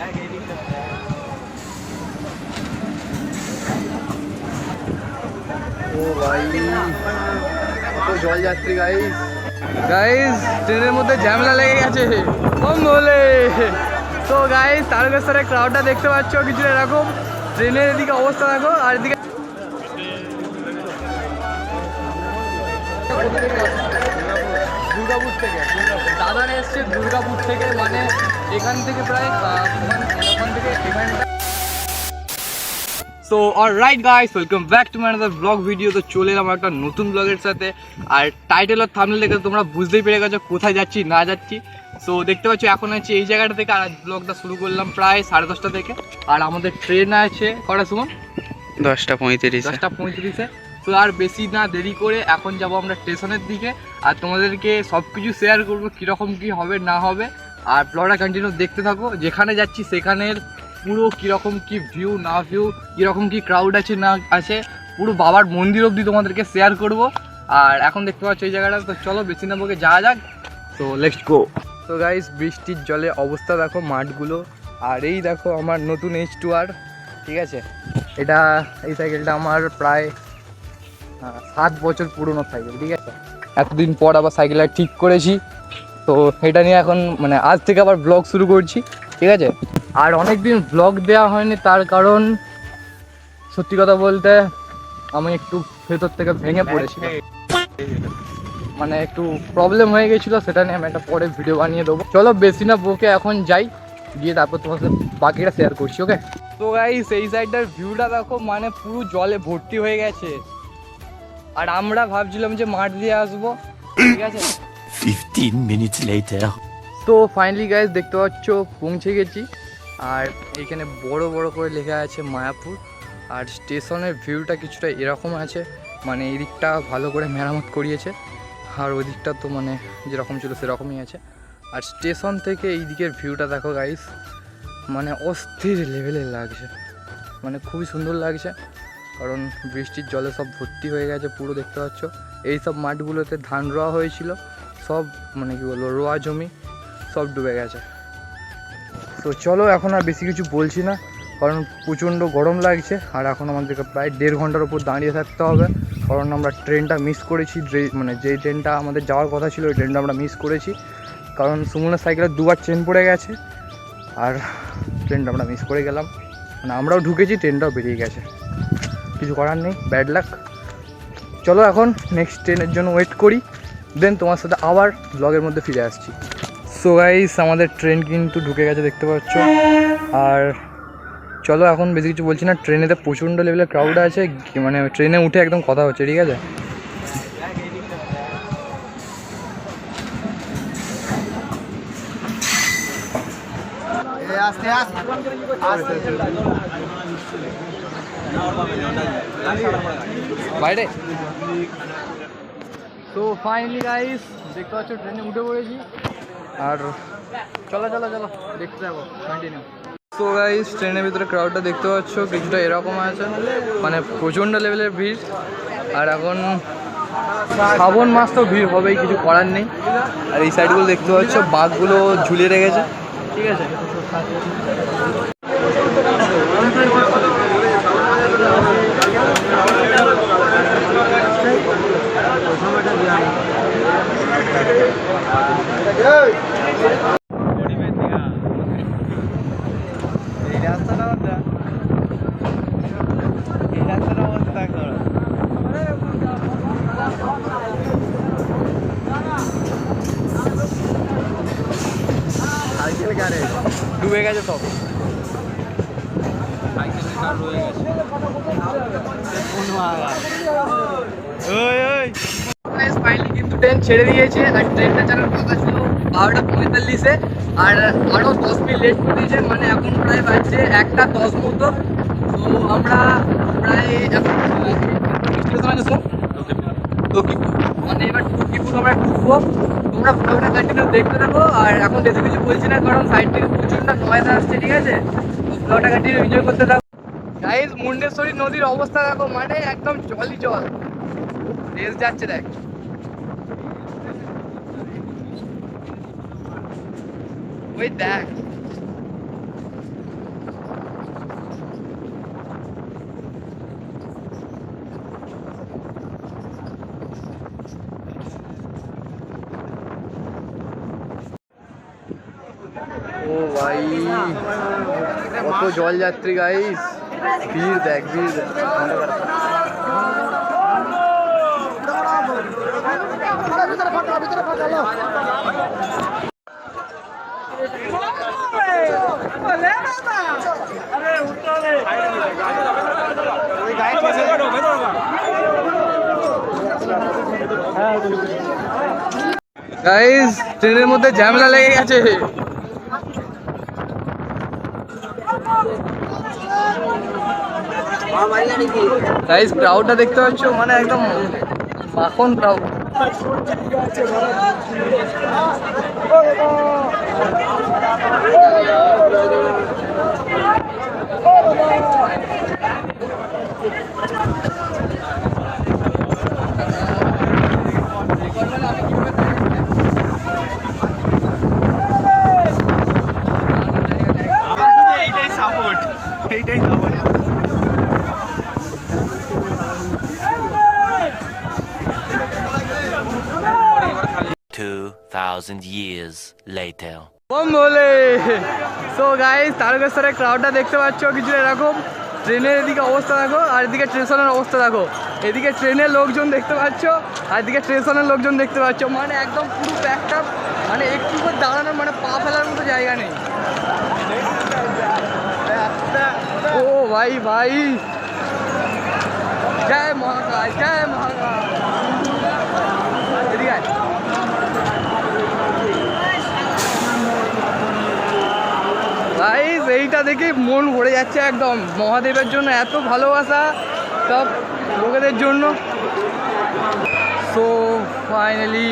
ও ভাই কত জল যাত্রী গাইস। গাইস ট্রেনের মধ্যে ঝামেলা লেগে গেছে কম বলে। তো গাইস তারকেশ্বরের ক্রাউডটা দেখতে পাচ্ছ কিছু এরকম। ট্রেনের এদিকে অবস্থা দেখো আর এদিকে দুর্গাপুর থেকে দাদারা এসছে দুর্গাপুর থেকে, মানে এখান থেকে প্রায় ওখান থেকে এখানটা। So alright guys, welcome back to my another blog video. তো চলে এলাম একটা নতুন ব্লগের সাথে। আর টাইটেল আর থাম্বনেল দেখে তোমরা বুঝতেই পেরে গেছো কোথায় যাচ্ছি না যাচ্ছি। সো দেখতে পাচ্ছ এখন আছে এই জায়গাটা থেকে, আর ব্লগটা শুরু করলাম প্রায় 10:30 থেকে। আর আমাদের ট্রেন আছে কটা সুমন? 10:35। 10:35-এ। তো আর বেশি না দেরি করে এখন যাব আমরা স্টেশনের দিকে, আর তোমাদেরকে সব কিছু শেয়ার করবো কীরকম কী হবে না হবে। আর ব্লগটা কন্টিনিউ দেখতে থাকো। যেখানে যাচ্ছি সেখানের পুরো কীরকম কী ভিউ না ভিউ, কীরকম কী ক্রাউড আছে না আছে, পুরো বাবার মন্দির অবধি তোমাদেরকে শেয়ার করব। আর এখন দেখতে পাচ্ছ এই জায়গাটা। তো চলো বেশি না বকে যাওয়া যাক। তো লেটস গো। তো গাইস বৃষ্টির জলে অবস্থা দেখো মাঠগুলো। আর এই দেখো আমার নতুন H2R, ঠিক আছে। এটা এই সাইকেলটা আমার প্রায় 7 বছর পুরনো সাইকেল, ঠিক আছে। এতদিন পর আবার সাইকেলটা ঠিক করেছি। তো এটা নিয়ে এখন মানে আজ থেকে আবার ব্লগ শুরু করছি, ঠিক আছে। আর অনেক দিন ব্লগ দেওয়া হয়নি, তার কারণ সত্যি কথা বলতে আমি একটু ভেতর থেকে ভেঙে পড়েছিলাম, মানে একটু প্রবলেম হয়ে গেছিলো। সেটা নিয়ে আমি একটা পরে ভিডিও বানিয়ে দেবো। চলো বেশি না বকে এখন যাই, গিয়ে তারপর তোমার সাথে বাকিটা শেয়ার করছি, ওকে। তো গাইস এই সাইডটার ভিউটা দেখো, মানে পুরো জলে ভর্তি হয়ে গেছে। আর আমরা ভাবছিলাম যে মাঠ দিয়ে আসবো, ঠিক আছে। 15 minutes later. তো ফাইনালি গাইস দেখতে পাচ্ছ পৌঁছে গেছি। আর এখানে বড় বড় করে লেখা আছে মায়াপুর। আর স্টেশনের ভিউটা কিছুটা এরকম আছে, মানে এই দিকটা ভালো করে মেরামত করিয়েছে, আর ওই দিকটা তো মানে যেরকম ছিল সেরকমই আছে। আর স্টেশন থেকে এই দিকের ভিউটা দেখো গাইস, মানে অস্থির লেভেলের লাগছে, মানে খুবই সুন্দর লাগছে। কারণ বৃষ্টির জলে সব ভর্তি হয়ে গেছে পুরো, দেখতে পাচ্ছ। এই সব মাঠগুলোতে ধান রোয়া হয়েছিল, সব মানে কি বলবো রোয়া জমি সব ডুবে গেছে। তো চলো এখন আর বেশি কিছু বলছি না, কারণ প্রচণ্ড গরম লাগছে। আর এখন আমাদেরকে প্রায় 1.5 ঘন্টার উপর দাঁড়িয়ে থাকতে হবে, কারণ আমরা ট্রেনটা মিস করেছি। মানে যেই ট্রেনটা আমাদের যাওয়ার কথা ছিল ওই ট্রেনটা আমরা মিস করেছি, কারণ সুমনের সাইকেলে 2বার চেন পড়ে গেছে। আর ট্রেনটা আমরা মিস করে গেলাম, মানে আমরাও ঢুকেছি ট্রেনটাও বেরিয়ে গেছে, কিছু করার নেই, ব্যাড লাক। চলো এখন নেক্সট ট্রেনের জন্য ওয়েট করি, দেন তোমার সাথে আবার ব্লগের মধ্যে ফিরে আসছি। সো গাইস আমাদের ট্রেন কিন্তু ঢুকে গেছে দেখতে পাচ্ছ। আর চলো এখন বেশি কিছু বলছি না, ট্রেনেতে প্রচণ্ড লেভেলের ক্রাউড আছে, মানে ট্রেনে উঠে একদম কথা হচ্ছে, ঠিক আছে। বাইরে। তো ফাইনালি গাইস দেখতে পাচ্ছ ট্রেনে উঠে পড়েছি। আর চলো চলো চলো দেখতে যাবো, কন্টিনিউ। তো গাইস ট্রেনের ভিতরে ক্রাউডটা দেখতে পাচ্ছ কিছুটা এরকম আছে, মানে প্রচণ্ড লেভেলের ভিড়। আর এখন শ্রাবণ মাস তো ভিড় হবেই, কিছু করার নেই। আর এই সাইডগুলো দেখতে পাচ্ছ বাঘগুলো ঝুলিয়ে রেখেছে, ঠিক আছে। ডুবে গেছে সব, ফাইনালি কিন্তু ট্রেন ছেড়ে দিয়েছে। আর ট্রেনটা চালানোর কথা ছিল 12:45-এ, আর আরও 10 মিনিট লেট করে দিয়েছে, মানে এখন প্রায় বাজছে 1:10 মতো। তো আমরা প্রায় মানে এবার টুকিপুর আমরা ঢুকবো। তোমরা ব্লগটা কন্টিনিউ দেখতে থাকো। আর এখন বেশি কিছু বলছি না, কারণ সাইড থেকে প্রচণ্ড নয়েজ আসছে, ঠিক আছে। তো ব্লগটা কন্টিনিউ এনজয় করতে থাকো। গাইস মুন্ডেশ্বরী নদীর অবস্থা দেখো, মানে একদম জলই জল, রেস যাচ্ছে দেখ। ওই দেখ ভাই কত জলযাত্রী গাইস, ভিড় দেখ ভিড় দেখ। গাইস ট্রেনের মধ্যে ঝামেলা লেগে গেছে। গাইস ক্রাউডটা দেখতে পাচ্ছ, মানে একদম মাখন ক্রাউড। এইটাই সাপোর্ট। 2,000 years later. বম বলে। সো গাইস তারকেশ্বরের ক্রাউডটা দেখতে পাচ্ছ কিছু এরকম। ট্রেনের এদিকে অবস্থা দেখো, আর এদিকে স্টেশনের অবস্থা দেখো। এদিকে ট্রেনের লোকজন দেখতে পাচ্ছ, আর এদিকে স্টেশনের লোকজন দেখতে পাচ্ছ। মানে একদম পুরো প্যাকড আপ, মানে একটু করে দাঁড়ানোর মানে পা ফেলার মতো জায়গা নেই। ও ভাই ভাই, জয় মহাকাল জয় মহাকাল। এদিকে গাইস এইটা দেখে মন ভরে যাচ্ছে একদম। মহাদেবের জন্য এত ভালোবাসা সব লোকেদের জন্য। সো ফাইনালি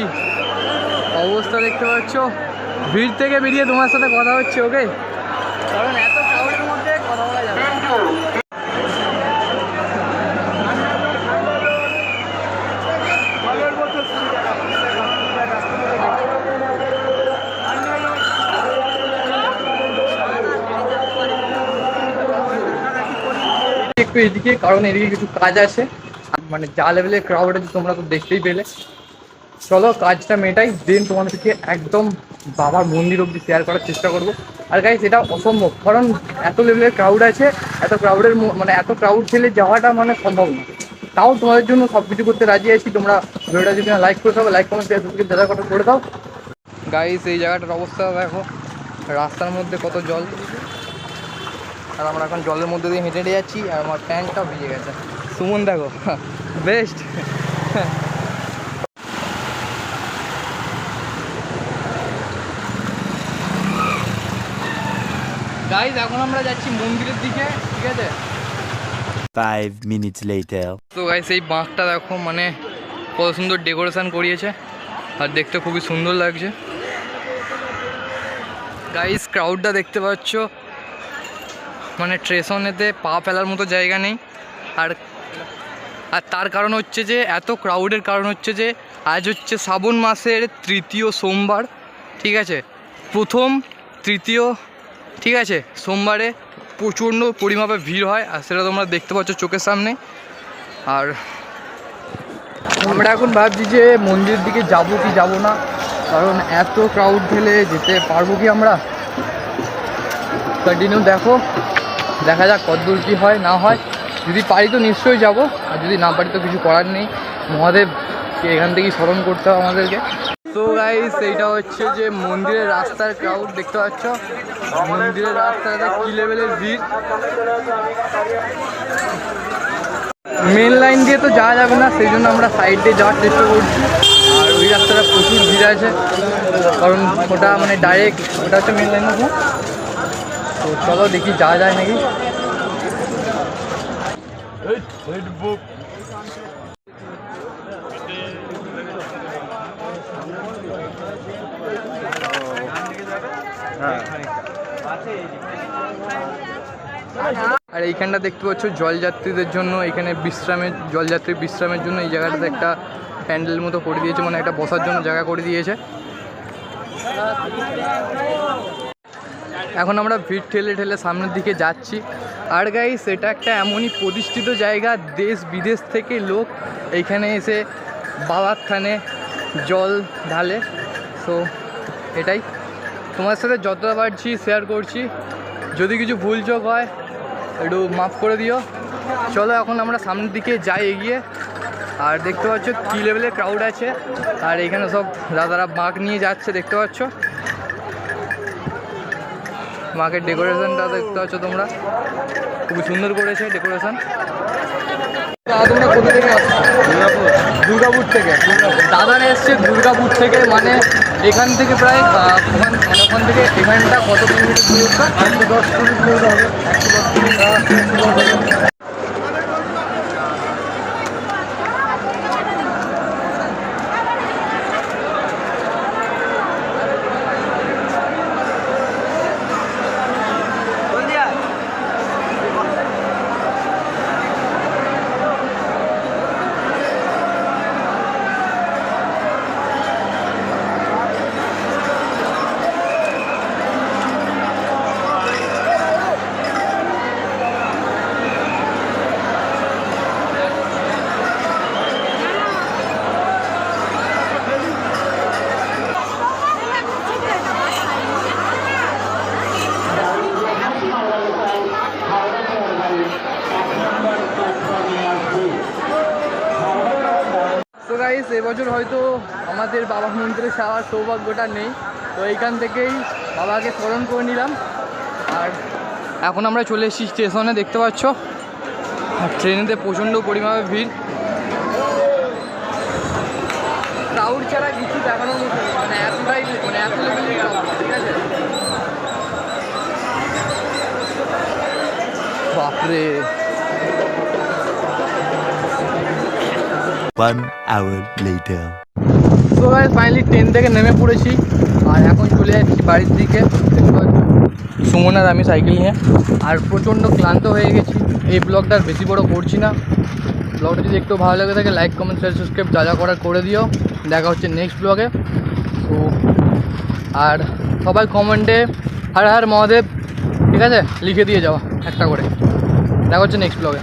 অবস্থা দেখতে পাচ্ছ। ভিড় থেকে বেরিয়ে তোমার সাথে কথা হচ্ছে, ওকে? কারণ এত ক্রাউডের মধ্যে কথা বলা যাবে না। একটু এদিকে, কারণ এদিকে কিছু কাজ আছে, মানে যা লেভেলের ক্রাউড আছে তোমরা তো দেখতেই পেলে। চলো কাজটা মেটাই, দেন তোমাদেরকে একদম বাবার মন্দির অবধি শেয়ার করার চেষ্টা করবো। আর গাইস এটা অসম্ভব, কারণ এত লেভেলের ক্রাউড আছে, এত ক্রাউডের মানে এত ক্রাউড ঠেলে যাওয়াটা মানে সম্ভব না। তাও তোমাদের জন্য সব কিছু করতে রাজি আছি। তোমরা ভিডিওটা যদি লাইক করে দাও, লাইক কমেন্ট দাদা কথা করে দাও। গাইস এই জায়গাটার অবস্থা দেখো, রাস্তার মধ্যে কত জল, আর আমরা এখন জলের মধ্যে দিয়ে হেঁটে হেঁটে যাচ্ছি, আর আমার প্যান্টটাও ভিজে গেছে। সুমন দেখো বেস্ট। গাইস এখন আমরা যাচ্ছি মন্দিরের দিকে, ঠিক আছে? 5 minutes later. তো গাইস এই বাঁকটা দেখো, মানে কত সুন্দর ডেকোরেশন করিয়েছে, আর দেখতে খুবই সুন্দর লাগছে। গাইস ক্রাউডটা দেখতে পাচ্ছ, মানে স্টেশনেতে পা ফেলার মতো জায়গা নেই। আর তার কারণ হচ্ছে যে এত ক্রাউডের কারণ হচ্ছে যে আজ হচ্ছে শ্রাবণ মাসের 3য় সোমবার, ঠিক আছে? প্রথম 3য়, ঠিক আছে? সোমবারে প্রচণ্ড পরিমাপে ভিড় হয়, আর সেটা তোমরা দেখতে পাচ্ছ চোখের সামনে। আর আমরা এখন ভাবছি যে মন্দিরের দিকে যাব কি যাব না, কারণ এত ক্রাউড ঠেলে যেতে পারবো কি আমরা। কন্টিনিউ দেখো, দেখা যাক কতদূর কী হয় না হয়। যদি পারি তো নিশ্চয়ই যাব, আর যদি না পারি তো কিছু করার নেই। মহাদেবকে এখান থেকেই স্মরণ করতে হবে আমাদেরকে। তো গাইস এইটা হচ্ছে যে মন্দিরের রাস্তার ক্রাউড দেখতে পাচ্ছ। মন্দিরের রাস্তাটা কী লেভেলের ভিড়। মেন লাইন দিয়ে তো যাওয়া যাবে না, সেই জন্য আমরা সাইড দিয়ে যাওয়ার চেষ্টা করছি। আর ওই রাস্তাটা প্রচুর ভিড় আছে, কারণ ওটা মানে ডাইরেক্ট ওটা হচ্ছে মেন লাইন। তো চলো দেখি যাওয়া যায় নাকি। আর এইখানটা দেখতে পাচ্ছ জলযাত্রীদের জন্য, এখানে জলযাত্রীর বিশ্রামের জন্য এই জায়গাটাতে একটা প্যান্ডেল মতো করে দিয়েছে, মানে একটা বসার জন্য জায়গা করে দিয়েছে। এখন আমরা ভিড় ঠেলে ঠেলে সামনের দিকে যাচ্ছি। আর গাইস এটা একটা এমনই প্রতিষ্ঠিত জায়গা, দেশ বিদেশ থেকে লোক এইখানে এসে বাবার থানে জল ঢালে। সো এটাই। তোমার সাথে যতটা পারছি শেয়ার করছি, যদি কিছু ভুল চোখ হয় একটু মাফ করে দিও। চলো এখন আমরা সামনের দিকে যাই এগিয়ে। আর দেখতে পাচ্ছ কী লেভেলের ক্রাউড আছে, আর এখানে সব দাদারা মাক নিয়ে যাচ্ছে দেখতে পাচ্ছ। মাকের ডেকোরেশনটা দেখতে পাচ্ছ তোমরা, খুবই সুন্দর করেছে ডেকোরেশন। তোমরা কোথা থেকে আসছো? দুর্গাপুর থেকে। দাদারা এসছে দুর্গাপুর থেকে, মানে এখান থেকে প্রায় ওখান থেকে এখানটা কত কিলোমিটার দূরত্ব? 110 কিলোমিটার হবে। 110 কিলোমিটার। তো গাইস, এবছর হয়তো আমাদের বাবা মন্দিরে যাওয়ার সৌভাগ্যটা নেই, তো এইখান থেকেই বাবাকে স্মরণ করে নিলাম। আর এখন আমরা চলে এসেছি স্টেশনে, দেখতে পাচ্ছ। আর ট্রেনেতে প্রচণ্ড পরিমাণে ভিড়, ক্রাউড ছাড়া কিছু দেখানোর মতো নেই, মানে এতটাই এত লেভেলের ক্রাউড, ঠিক আছে। বাপরে। 1 hour later. তো গাইস ফাইনালি ট্রেন থেকে নেমে পড়েছি, আর এখন চলে যাচ্ছি বাড়ির দিকে। সুমন আর আমি সাইকেল নিয়ে, আর প্রচণ্ড ক্লান্ত হয়ে গেছি। এই ব্লগটা আর বেশি বড় করছি না। ব্লগটা যদি একটু ভালো লাগে থাকে লাইক কমেন্ট শেয়ার সাবস্ক্রাইব যা যা করার করে দিও। দেখা হচ্ছে নেক্সট ব্লগে। তো আর সবাই কমেন্টে হর হর মহাদেব, ঠিক আছে, লিখে দিয়ে যাওয়া একটা করে। দেখা হচ্ছে নেক্সট ব্লগে।